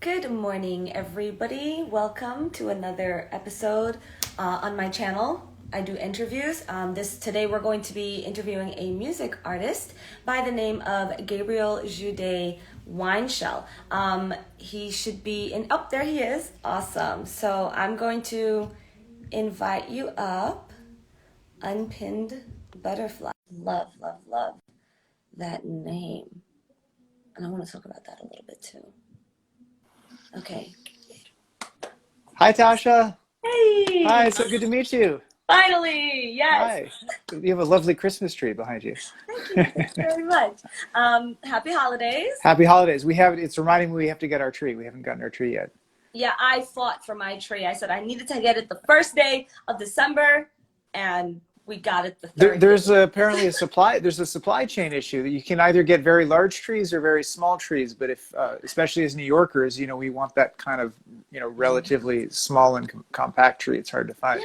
Good morning, everybody. Welcome to another episode on my channel. I do interviews. Today we're going to be interviewing a music artist by the name of Gabriel Judet-Weinshel. He should be in. Oh, there he is. Awesome. So I'm going to invite you up. Unpinned Butterfly. Love, love, love that name. And I want to talk about that a little bit too. Okay. Hi, Tasha. Hey! Hi, so good to meet you. Finally, yes. Hi. You have a lovely Christmas tree behind you. Thank you very much. Happy holidays. Happy holidays. It's reminding me we have to get our tree. We haven't gotten our tree yet. Yeah, I fought for my tree. I said I needed to get it the first day of December, and we got it the third There's day. apparently a supply chain issue that you can either get very large trees or very small trees. But if, especially as New Yorkers, we want that kind of, relatively small and compact tree. It's hard to find.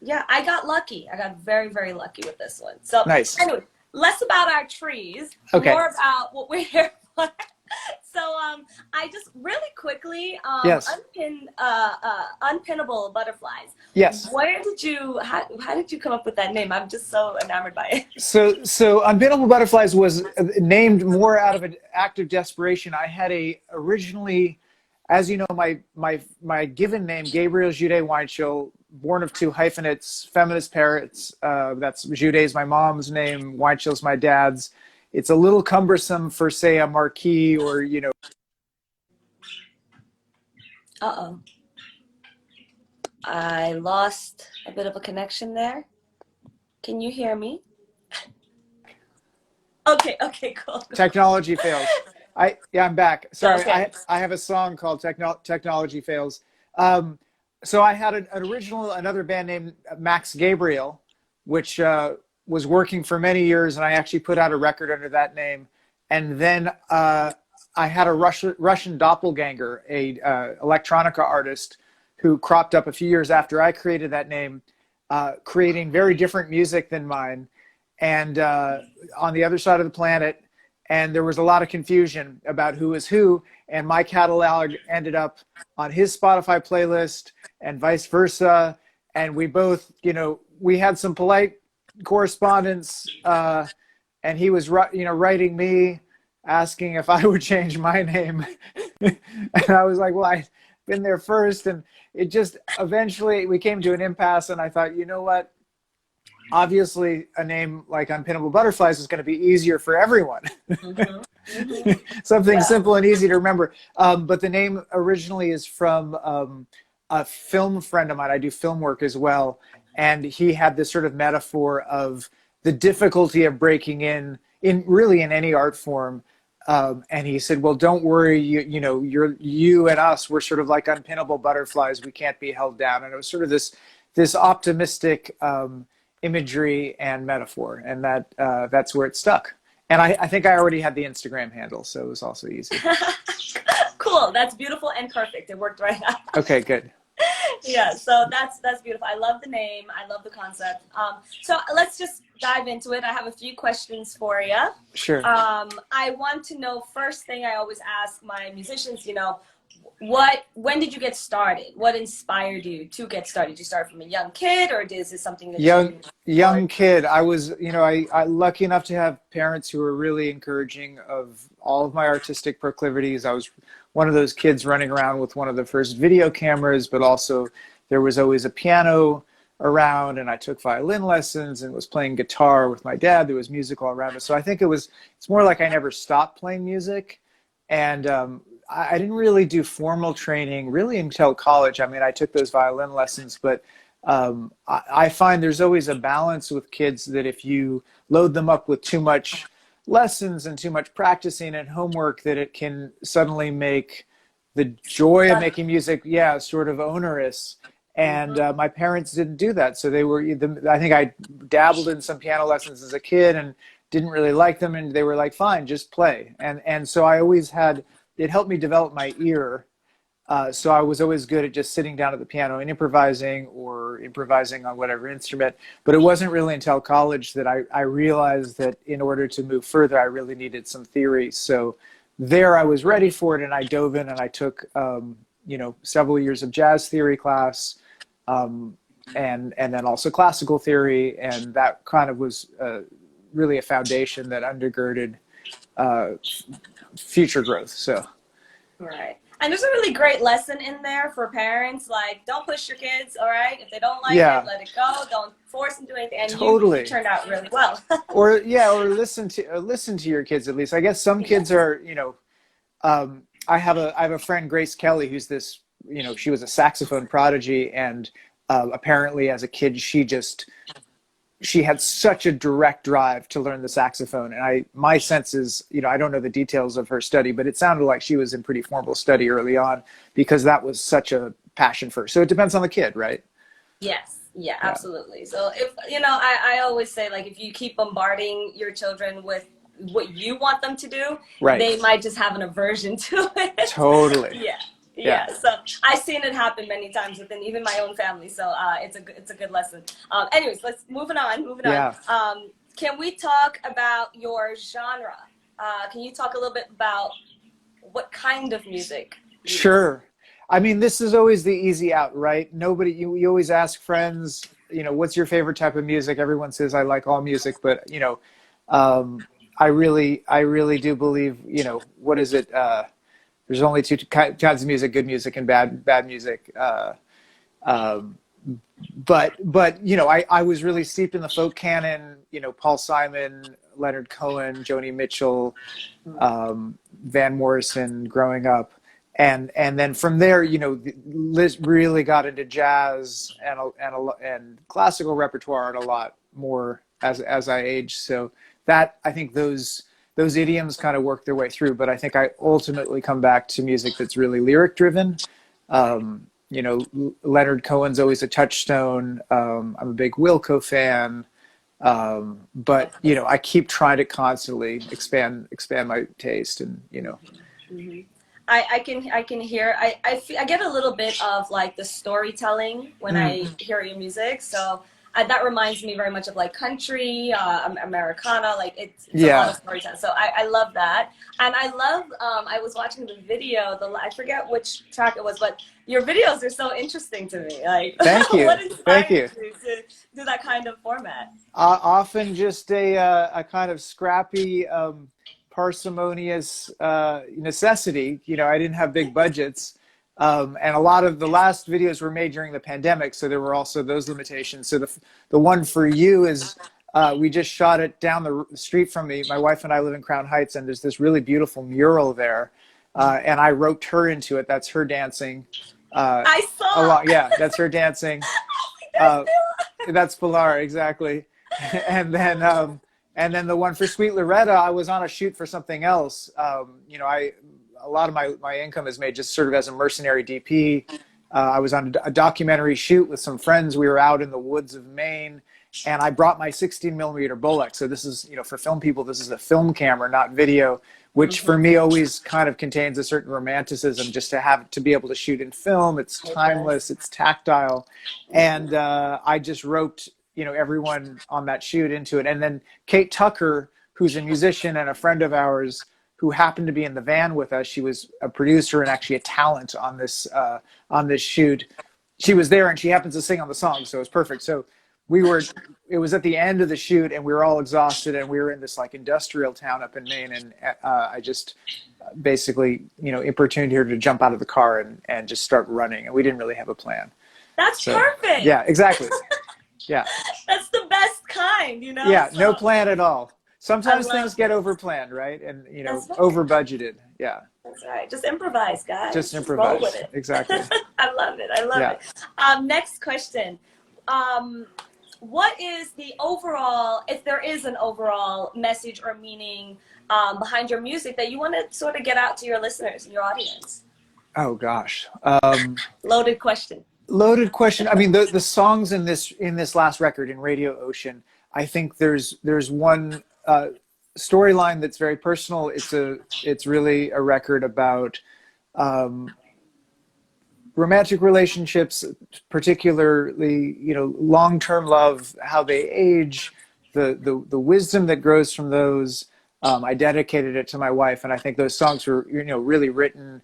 Yeah, I got lucky. I got very, very lucky with this one. So nice. Anyway, less about our trees, okay. More about what we're here for. So I just really quickly yes. Unpinnable Butterflies. Yes. How did you come up with that name? I'm just so enamored by it. So Unpinnable Butterflies was named more out of an act of desperation. I had originally, as you know, my given name, Gabriel Judet-Weinshel, born of two hyphenates, feminist parents. That's Judet's my mom's name, Weinshel's my dad's. It's a little cumbersome for, say, a marquee or, Uh-oh. I lost a bit of a connection there. Can you hear me? Okay, cool. Technology fails. I'm back. Sorry, okay. I have a song called Technology Fails. So I had another band named Max Gabriel, which was working for many years, and I actually put out a record under that name. And then I had a Russian doppelganger, a electronica artist, who cropped up a few years after I created that name, creating very different music than mine, and on the other side of the planet. And there was a lot of confusion about who was who, and my catalog ended up on his Spotify playlist and vice versa. And we both, we had some polite correspondence, and he was writing me asking if I would change my name. And I was like, well, I've been there first. And it just eventually we came to an impasse, and I thought, you know what, obviously a name like Unpinnable Butterflies is going to be easier for everyone. Something simple and easy to remember. But the name originally is from a film friend of mine. I do film work as well. And he had this sort of metaphor of the difficulty of breaking in really in any art form. And he said, well, don't worry, you and us, we're sort of like unpinnable butterflies. We can't be held down. And it was sort of this optimistic imagery and metaphor. And that's where it stuck. And I think I already had the Instagram handle, so it was also easy. Cool. That's beautiful and perfect. It worked right out. Okay, good. Yeah, so that's beautiful. I love the name. I love the concept. So let's just dive into it. I have a few questions for you. Sure. I want to know, first thing I always ask my musicians, when did you get started? What inspired you to get started? Did you start from a young kid, or is this something that young kid? I was, I lucky enough to have parents who were really encouraging of all of my artistic proclivities. I was one of those kids running around with one of the first video cameras, but also there was always a piano around, and I took violin lessons and was playing guitar with my dad. There was music all around us. So I think it's more like I never stopped playing music. And I didn't really do formal training really until college. I mean, I took those violin lessons, but I find there's always a balance with kids that if you load them up with too much lessons and too much practicing and homework, that it can suddenly make the joy of making music, sort of onerous. And my parents didn't do that. So I think I dabbled in some piano lessons as a kid and didn't really like them. And they were like, fine, just play. And so I always it helped me develop my ear. So I was always good at just sitting down at the piano and improvising on whatever instrument. But it wasn't really until college that I realized that in order to move further, I really needed some theory. So there I was ready for it, and I dove in and I took, you know, several years of jazz theory class, and then also classical theory, and that kind of was really a foundation that undergirded future growth. So. Right. And there's a really great lesson in there for parents, like don't push your kids, all right? If they don't like it, let it go. Don't force them to do anything. And you turned out really well. or listen to your kids at least. I guess some kids are, you know, I have a friend, Grace Kelly, who's this, you know, she was a saxophone prodigy, and apparently as a kid she had such a direct drive to learn the saxophone. And my sense is, you know, I don't know the details of her study, but it sounded like she was in pretty formal study early on because that was such a passion for her. So it depends on the kid, right? Yes. Yeah, absolutely. So if, you know, I always say, like, if you keep bombarding your children with what you want them to do, they might just have an aversion to it. Totally. Yeah, so I've seen it happen many times within even my own family. So it's a good lesson. Anyways, let's moving on. Can we talk about your genre? Can you talk a little bit about what kind of music? Sure. I mean, this is always the easy out, right? You always ask friends, you know, what's your favorite type of music? Everyone says I like all music, but you know, I really do believe, you know, what is it? There's only two kinds of music: good music and bad music. But you know, I was really steeped in the folk canon. You know, Paul Simon, Leonard Cohen, Joni Mitchell, Van Morrison growing up, and then from there, you know, Liz really got into jazz and classical repertoire and a lot more as I aged. So that, I think those idioms kind of work their way through, but I think I ultimately come back to music that's really lyric driven. You know, Leonard Cohen's always a touchstone. I'm a big Wilco fan. But you know, I keep trying to constantly expand my taste, and you know. Mm-hmm. I can hear, I get a little bit of like the storytelling when I hear your music. So that reminds me very much of like country, Americana, like it's a lot of storytelling. So I love that. And I love, I was watching the video, I forget which track it was, but your videos are so interesting to me. Like, thank you. What inspired you to do that kind of format? Often just a kind of scrappy, parsimonious necessity. You know, I didn't have big budgets. And a lot of the last videos were made during the pandemic, so there were also those limitations. So the one for you is we just shot it down the street from me. My wife and I live in Crown Heights, and there's this really beautiful mural there, and I roped her into it. That's her dancing. I saw. That's her dancing. That's Pilar, exactly. And then the one for Sweet Loretta, I was on a shoot for something else. You know, a lot of my income is made just sort of as a mercenary DP. I was on a documentary shoot with some friends. We were out in the woods of Maine, and I brought my 16 millimeter Bolex. So this is, you know, for film people, this is a film camera, not video, which for me always kind of contains a certain romanticism just to be able to shoot in film. It's timeless, it's tactile. And I just roped, you know, everyone on that shoot into it. And then Kate Tucker, who's a musician and a friend of ours, who happened to be in the van with us. She was a producer and actually a talent on this shoot. She was there and she happens to sing on the song, so it was perfect. So it was at the end of the shoot and we were all exhausted and we were in this like industrial town up in Maine, and I just basically, you know, importuned her to jump out of the car and just start running, and we didn't really have a plan. That's perfect. Yeah, exactly. Yeah. That's the best kind, you know? Yeah, so, no plan at all. Sometimes things get over-planned, right? And, you know, over-budgeted. Yeah. That's right. Just improvise, guys. Just improvise. Roll with it. Exactly. I love it. I love it. Next question. What is the overall, if there is an overall message or meaning behind your music that you want to sort of get out to your listeners and your audience? Oh, gosh. Loaded question. Loaded question. I mean, the songs in this last record, in Radio Ocean, I think there's one storyline that's very personal. It's really a record about romantic relationships, particularly, you know, long-term love, how they age, the wisdom that grows from those, I dedicated it to my wife, and I think those songs were, really written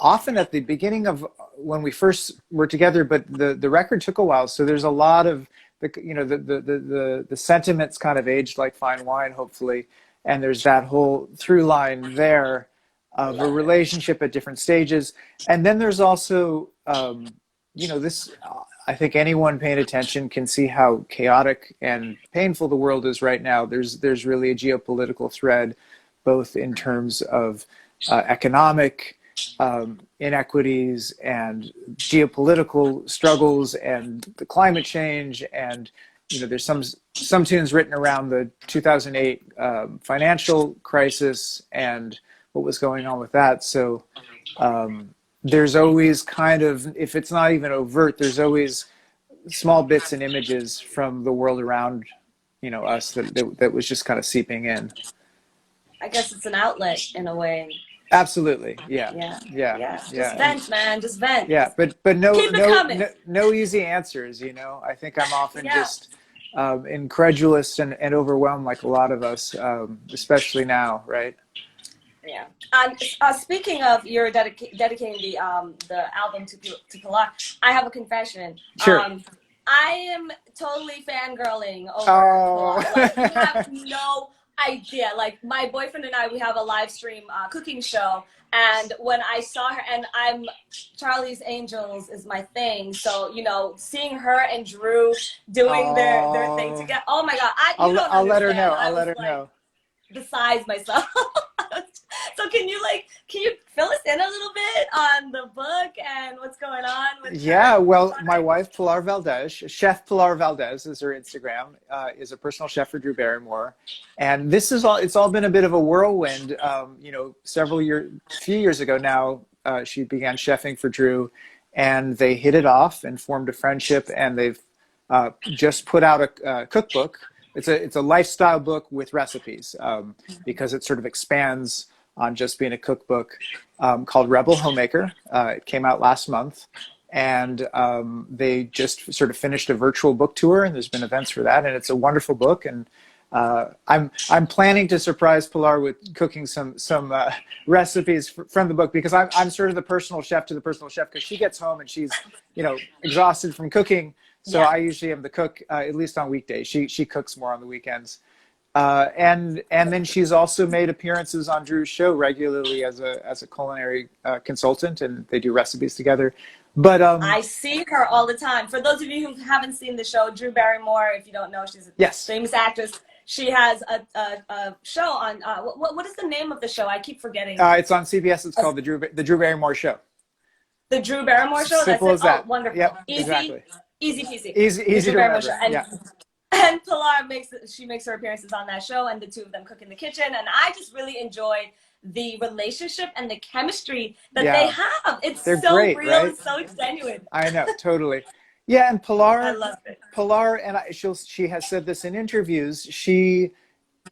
often at the beginning of when we first were together, but the record took a while. So there's a lot of the sentiments kind of aged like fine wine, hopefully. And there's that whole through line there of a relationship at different stages. And then there's also, this, I think anyone paying attention can see how chaotic and painful the world is right now. There's really a geopolitical thread, both in terms of economic inequities and geopolitical struggles and the climate change. And, there's some tunes written around the 2008 financial crisis and what was going on with that. So there's always kind of, if it's not even overt, there's always small bits and images from the world around, us that was just kind of seeping in. I guess it's an outlet in a way. Absolutely. Yeah. Just vent, man. Just vent. Yeah. But no easy answers, I think I'm often just incredulous and overwhelmed like a lot of us, especially now, right? Yeah. Speaking of your dedicating the album to Pilar, I have a confession. Sure. I am totally fangirling over Pilar. Like, you have no idea. Like, my boyfriend and I, we have a live stream cooking show, and when I saw her, and Charlie's Angels is my thing, so seeing her and Drew doing their thing together. Oh my God! I'll let her know. I'll let her know. Besides myself. So can you fill us in a little bit on the book and what's going on with her? Well, my wife, Pilar Valdez, Chef Pilar Valdez is her Instagram, is a personal chef for Drew Barrymore. And it's all been a bit of a whirlwind. Few years ago now, she began chefing for Drew, and they hit it off and formed a friendship, and they've just put out a cookbook. It's a lifestyle book with recipes, because it sort of expands on just being a cookbook, called Rebel Homemaker. It came out last month, and they just sort of finished a virtual book tour, and there's been events for that, and it's a wonderful book. And I'm planning to surprise Pilar with cooking some recipes from the book, because I'm sort of the personal chef to the personal chef, because she gets home and she's exhausted from cooking. So I usually am the cook, at least on weekdays. She cooks more on the weekends. And then she's also made appearances on Drew's show regularly as a culinary consultant, and they do recipes together. But I see her all the time. For those of you who haven't seen the show, Drew Barrymore, if you don't know, she's a famous actress. She has a show on what is the name of the show? I keep forgetting. It's on CBS. It's called the Drew Barrymore Show. The Drew Barrymore Show. Simple as that. Oh, wonderful. Yep, easy. Exactly. Easy peasy. Easy to remember. And Pilar makes her appearances on that show, and the two of them cook in the kitchen. And I just really enjoy the relationship and the chemistry that they have. They're so great, real, right? It's so genuine. I know, totally. Yeah, and Pilar, I love it. Pilar, and she has said this in interviews. She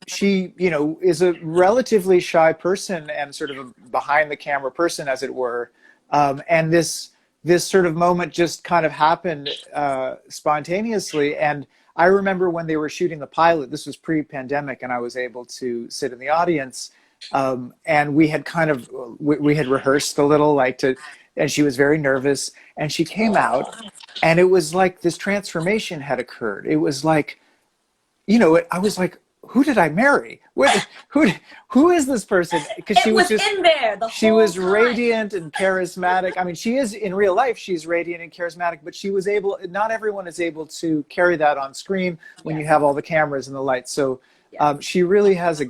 is a relatively shy person and sort of a behind the camera person, as it were. And this sort of moment just kind of happened spontaneously. And I remember when they were shooting the pilot, this was pre-pandemic, and I was able to sit in the audience, and we had we had rehearsed a little, and she was very nervous, and she came out, and it was like this transformation had occurred. It was like, I was like, who did I marry? Who is this person? Because she was just in there the she whole was time. Radiant and charismatic. I mean, she is in real life. She's radiant and charismatic, but she was able. Not everyone is able to carry that on screen when you have all the cameras and the lights. So she really has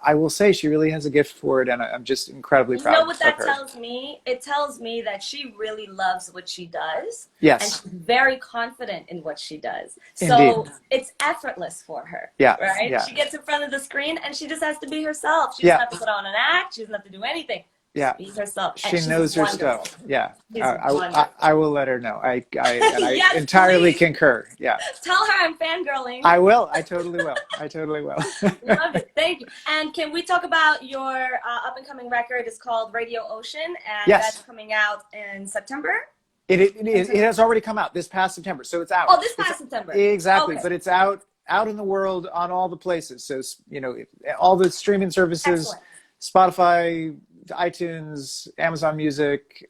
I will say she really has a gift for it, and I'm just incredibly proud. You know what that of her. tells me? It tells me that she really loves what she does. Yes. And she's very confident in what she does. Indeed. So it's effortless for her. Yeah. Right? Yeah. She gets in front of the screen and she just has to be herself. She doesn't have to put on an act. She doesn't have to do anything. Yeah. Be herself. She knows her stuff. Yeah. I will let her know. I Yes, entirely please. concur. Yeah. Tell her I'm fangirling. I will. I totally will. Love it. Thank you. And can we talk about your up-and-coming record? It's called Radio Ocean, and that's coming out in September? It has already come out this past September, so it's out. Oh, this past September. Exactly, Okay. but it's out out in the world on all the places. So, you know, all the streaming services, Excellent. Spotify, iTunes, Amazon Music,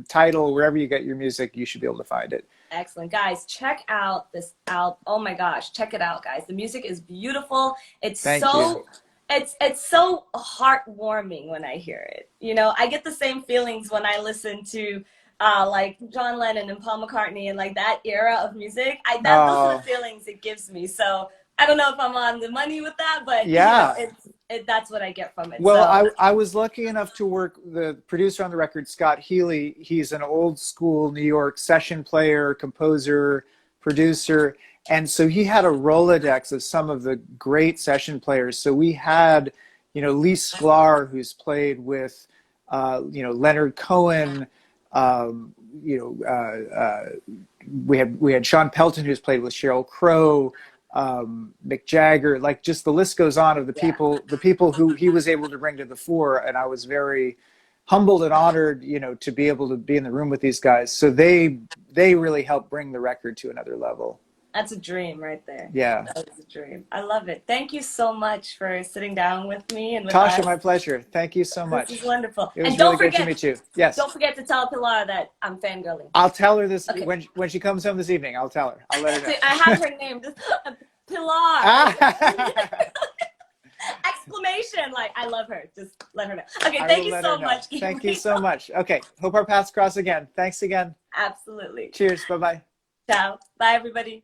Tidal, wherever you get your music, you should be able to find it. Excellent. Guys, check out this album. Oh my gosh, check it out, guys. The music is beautiful. Thank you. It's so heartwarming when I hear it. You know, I get the same feelings when I listen to like John Lennon and Paul McCartney and like that era of music. Those are the feelings it gives me. So I don't know if I'm on the money with that, but yeah, you know, that's what I get from it. Well, so. I was lucky enough to work the producer on the record, Scott Healy. He's an old school New York session player, composer, producer. And so he had a Rolodex of some of the great session players. So we had, you know, Lee Sklar, who's played with, you know, Leonard Cohen. You know, we had Sean Pelton, who's played with Sheryl Crow, Mick Jagger. Like, just the list goes on of the people who he was able to bring to the fore. And I was very humbled and honored, you know, to be able to be in the room with these guys. So they really helped bring the record to another level. That's a dream right there. Yeah. That was a dream. I love it. Thank you so much for sitting down with me and with Tasha, us. my pleasure. Thank you so much. This is wonderful. It was and really good to meet you. Yes. Don't forget to tell Pilar that I'm fangirling. I'll tell her this when she comes home this evening. I'll tell her. I'll let her know. I have her name. Pilar. Exclamation! Like, I love her. Just let her know. Okay, thank you so much. Thank you so much. Okay, hope our paths cross again. Thanks again. Absolutely. Cheers. Bye-bye. Ciao. Bye, everybody.